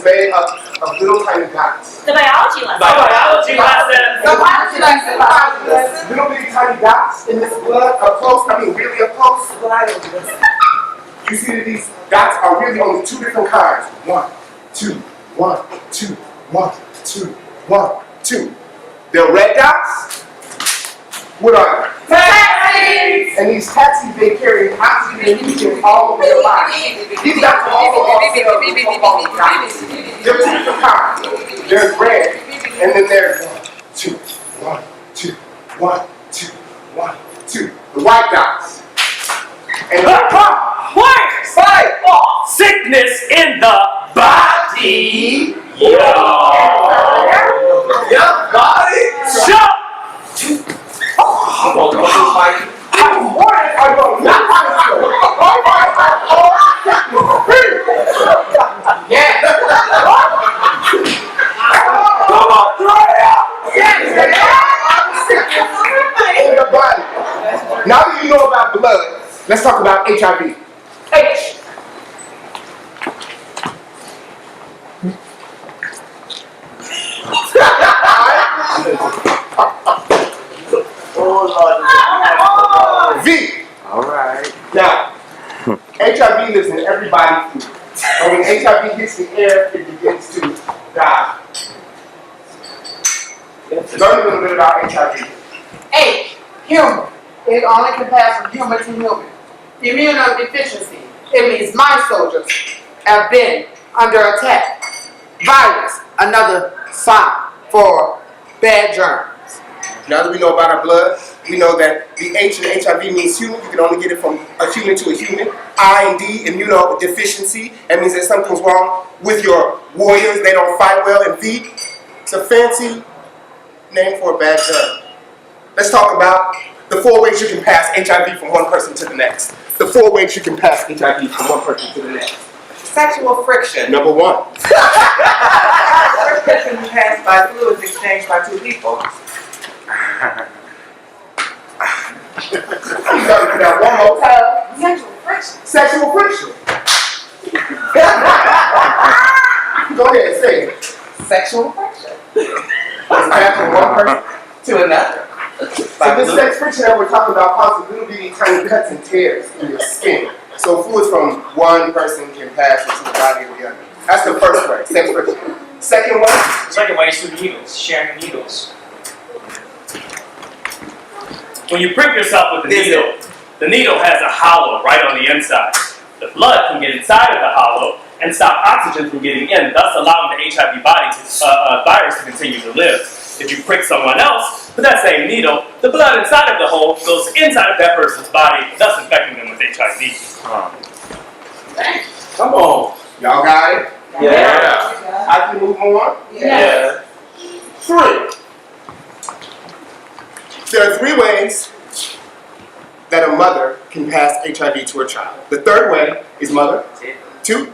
made up of little tiny dots. The biology lesson. Biology lesson. The biology lesson. Little bitty tiny dots in this blood up close, I mean really up close. You see that these dots are really only two different kinds. 1, 2, 1, 2, 1, 2, 1, 2. They're red dots. What are they? Taxis! And these taxis, they carry oxygen and nutrients all over your body. These dots are all over all cells. There are two different kinds. There's red, and then there's 1, 2, 1, 2, 1, 2, 1, 2. The white dots. And Fight off sickness in the body. Yup, body. Shut. I'm going to fight. I'm going not yeah. Come on, throw it out. In the body. Now that you know about blood, let's talk about HIV. H. V. All right. Now, HIV lives in everybody's food. And when HIV hits the air, it begins to die. Learn a little bit about HIV. H. Human. It only can pass from human to human. Immunodeficiency. It means my soldiers have been under attack. Virus. Another sign for bad germs. Now that we know about our blood, we know that the H in HIV means human. You can only get it from a human to a human. I and D, immunodeficiency. That means that something's wrong with your warriors. They don't fight well. And V, it's a fancy name for a bad germ. Let's talk about the 4 ways you can pass HIV from one person to the next. The 4 ways you can pass HIV from one person to the next. Sexual friction. Number 1. Friction passed by fluids exchanged by two people. Now, one more time. Sexual friction. Sexual friction. Go ahead, say it. Sexual friction. It's passed from one person. To another. So this sex friction that we're talking about causes little bitty tiny cuts and tears in your skin. So fluids from one person can pass into the body of the other. That's the first way, sex friction. Second one, Second way is through needles, sharing needles. When you prick yourself with the needle has a hollow right on the inside. The blood can get inside of the hollow and stop oxygen from getting in, thus allowing the HIV virus to continue to live. If you prick someone else with that same needle, the blood inside of the hole goes inside of that person's body, thus infecting them with HIV. come on. Y'all got it? Yeah. I can move on. Yeah. 3. There are 3 ways that a mother can pass HIV to her child. The third way is mother to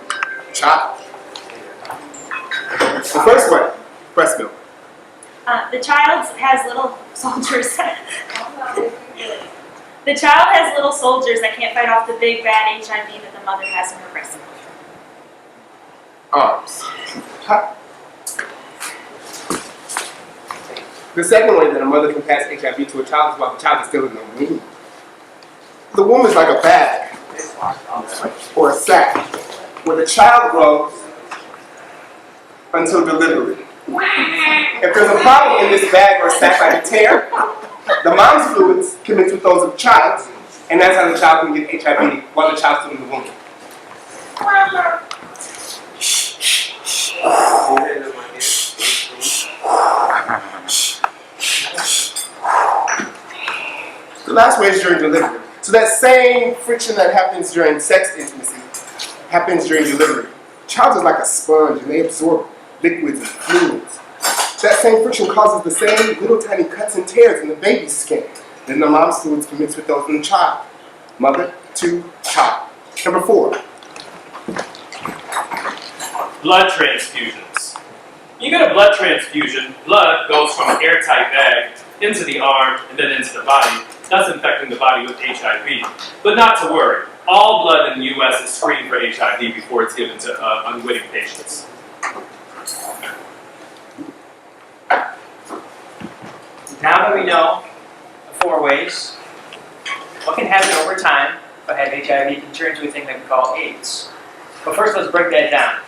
child. The first way, breast milk. The child has little soldiers. The child has little soldiers that can't fight off the big bad HIV that the mother has in her breast. Arms. The second way that a mother can pass HIV to a child is while the child is still in the womb. The womb is like a bag or a sack where the child grows until delivery. If there's a problem in this bag or sack like a tear, the mom's fluids can mix with those of the child's, and that's how the child can get HIV while the child's still in the womb. The last way is during delivery. So that same friction that happens during sex intimacy happens during delivery. The child is like a sponge and they absorb liquids and fluids. That same friction causes the same little tiny cuts and tears in the baby's skin. Then the mom's fluids can mix with those in the child. Mother to child. Number 4. Blood transfusions. You get a blood transfusion, blood goes from an airtight bag into the arm and then into the body, thus infecting the body with HIV. But not to worry, all blood in the U.S. is screened for HIV before it's given to unwitting patients. Now that we know the 4 ways, what can happen over time if I have HIV can turn into a thing that we call AIDS. But first, let's break that down.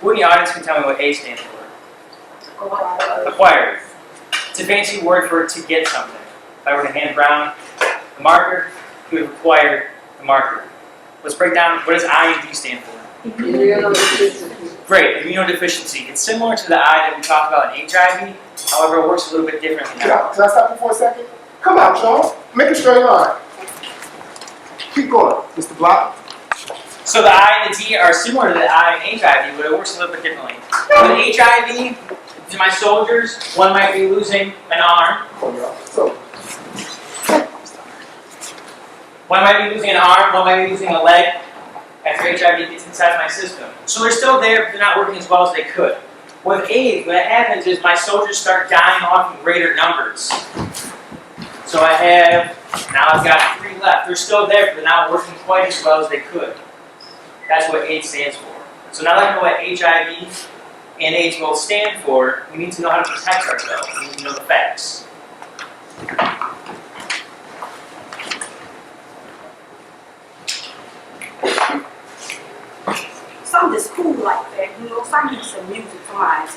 Who in the audience can tell me what A stands for? Acquired. It's a fancy word for to get something. If I were to hand Brown the marker, he would have acquired the marker. Let's break down, what does I and D stand for? Immunodeficiency. Great, immunodeficiency. It's similar to the I that we talked about in HIV, however it works a little bit differently now. Can I stop you for a second? Come out, Sean. Make a straight line. Keep going, Mr. Block. So the I and the D are similar to the I in HIV, but it works a little bit differently. With HIV, to my soldiers, one might be losing an arm, So, one might be losing an arm, one might be losing a leg after HIV gets inside my system. So they're still there, but they're not working as well as they could. With AIDS, what happens is my soldiers start dying off in greater numbers. So now I've got 3 left. They're still there, but they're not working quite as well as they could. That's what AIDS stands for. So now that I know what HIV and AIDS both stand for, we need to know how to protect ourselves. We need to know the facts. Some just cool like that, you know, some need some music for mine.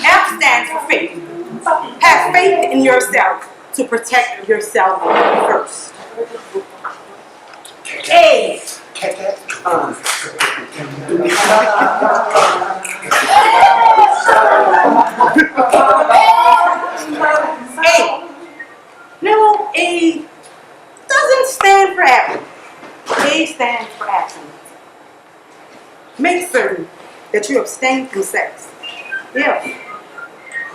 F stands for faith. Have faith in yourself to protect yourself first. A. A. No, A doesn't stand for apple. A stands for abstinence. Make certain that you abstain from sex. If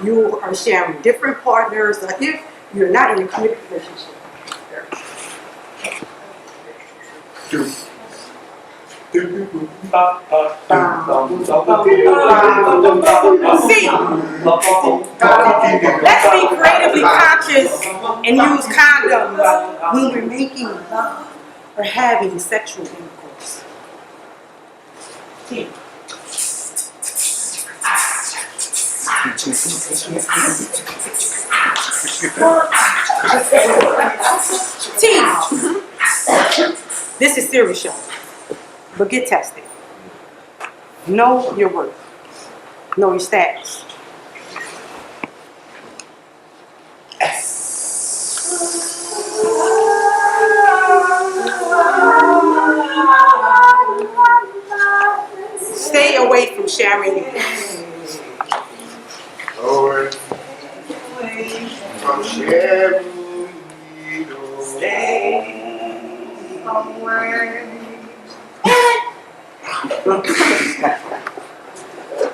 you are sharing different partners or if you're not in a committed relationship. C. Let's be creatively conscious and use condoms when we're making love or having sexual intercourse. T. This is serious, y'all. But get tested. Know your worth. Know your status. Stay away from sharing needles. Lord, from sharing needles.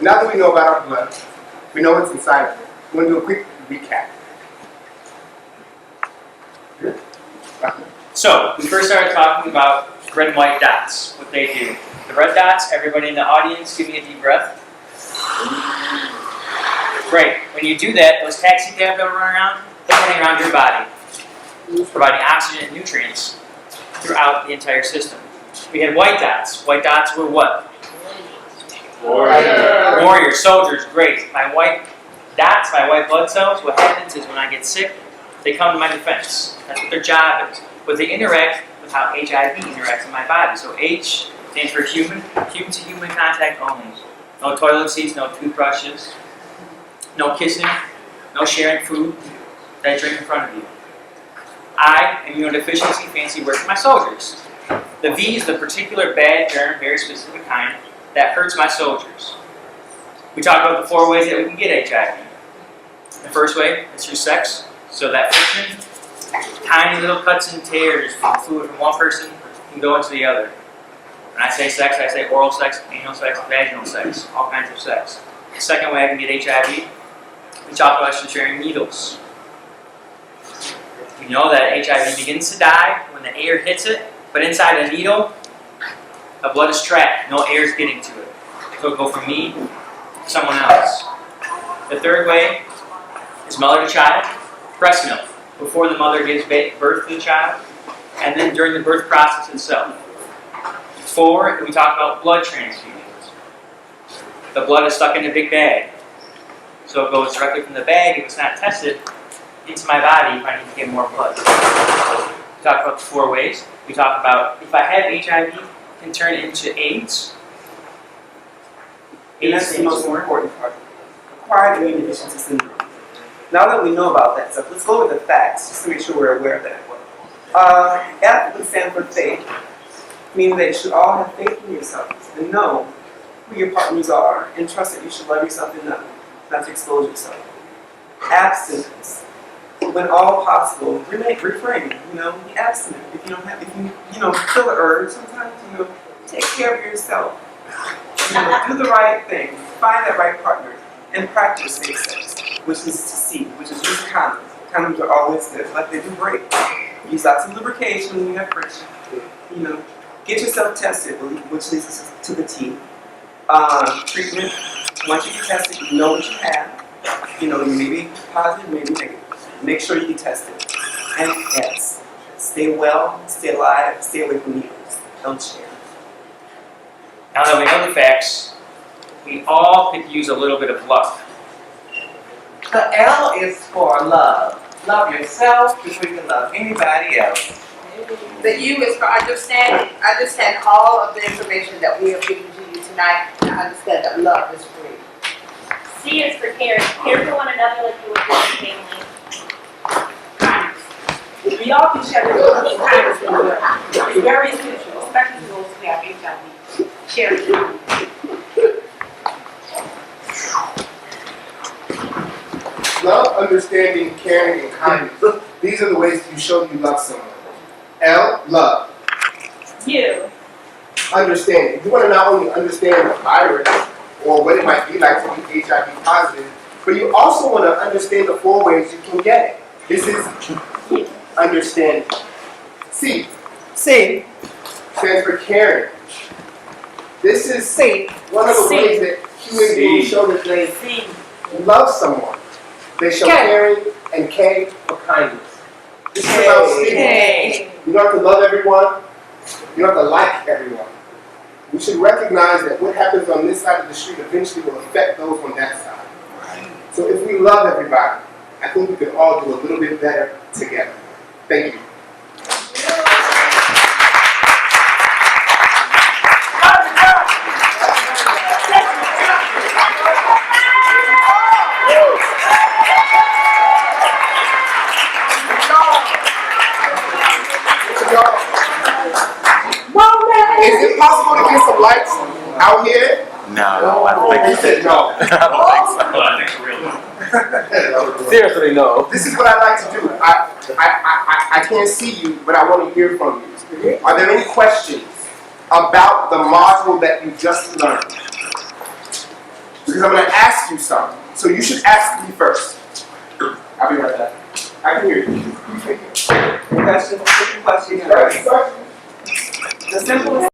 Now that we know about our blood, we know what's inside. We're going to do a quick recap. So, we first started talking about red and white dots, what they do. The red dots, everybody in the audience, give me a deep breath. Great. When you do that, those taxi cabs that run around, they're running around your body, providing oxygen and nutrients throughout the entire system. We had white dots. White dots were what? Warriors, soldiers, great. My white dots, my white blood cells, what happens is when I get sick, they come to my defense. That's what their job is. But they interact with how HIV interacts in my body. So H stands for human to human contact only. No toilet seats, no toothbrushes, no kissing, no sharing food that I drink in front of you. I, immunodeficiency, fancy word for my soldiers. The V is the particular bad germ, very specific kind, that hurts my soldiers. We talked about the 4 ways that we can get HIV. The first way is through sex. So that friction, tiny little cuts and tears from fluid from one person can go into the other. When I say sex, I say oral sex, anal sex, vaginal sex, all kinds of sex. The second way I can get HIV, we talked about sharing needles. We know that HIV begins to die when the air hits it, but inside a needle, the blood is trapped. No air is getting to it. So it'll go from me to someone else. The third way is mother to child, breast milk, before the mother gives birth to the child, and then during the birth process itself. 4, we talk about blood transfusions. The blood is stuck in a big bag. So it goes directly from the bag, if it's not tested, into my body if I need to get more blood. We talk about the 4 ways. We talk about if I have HIV, it can turn into AIDS. And that's the most important part. Acquired immune deficiency syndrome. Now that we know about that stuff, let's go over the facts just to make sure we're aware of that. F would stand for faith, meaning that you should all have faith in yourselves and know who your partners are and trust that you should love yourself enough not to expose yourself. Abstinence. When all possible, refrain, be abstinent. If you don't have, if you feel the urge, sometimes, take care of yourself. Do the right thing, find that right partner, and practice safe sex, which is to C, which is use condoms. Condoms are always good, but they do break. Use lots of lubrication when you have friction. Get yourself tested, which leads us to the T. Treatment, once you get tested, you know what you have. You may be positive, maybe negative. Make sure you get tested. And S, stay well, stay alive, stay away from needles. Don't share. Now that we know the facts, we all could use a little bit of love. The L is for love. Love yourself before you can love anybody else. The U is for understanding. Understand all of the information that we have given to you tonight and understand that love is free. C is for care. Care for one another like you would for your family. If we all can share the love and kindness in the world, it's very essential, especially those who have HIV. Share it. Love, understanding, caring, and kindness. These are the ways you show you love someone. L, love. U. Understanding. You want to not only understand the virus or what it might be like to be HIV positive, but you also want to understand the 4 ways you can get it. This is understanding. C. C. Stands for caring. This is C. one of the C. ways that human beings show that they C. love someone. They show K. caring and K for kindness. This is about speaking. K. You don't have to love everyone. You don't have to like everyone. We should recognize that what happens on this side of the street eventually will affect those on that side. So if we love everybody, I think we can all do a little bit better together. Thank you. Is it possible to get some lights out here? No, I don't think You said no. I don't think so. Well, I think for real. Seriously, no. This is what I like to do. I can't see you, but I want to hear from you. Are there any questions about the module that you just learned? Because I'm going to ask you some. So you should ask me first. I'll be right back. I can hear you. Question. Question. The simplest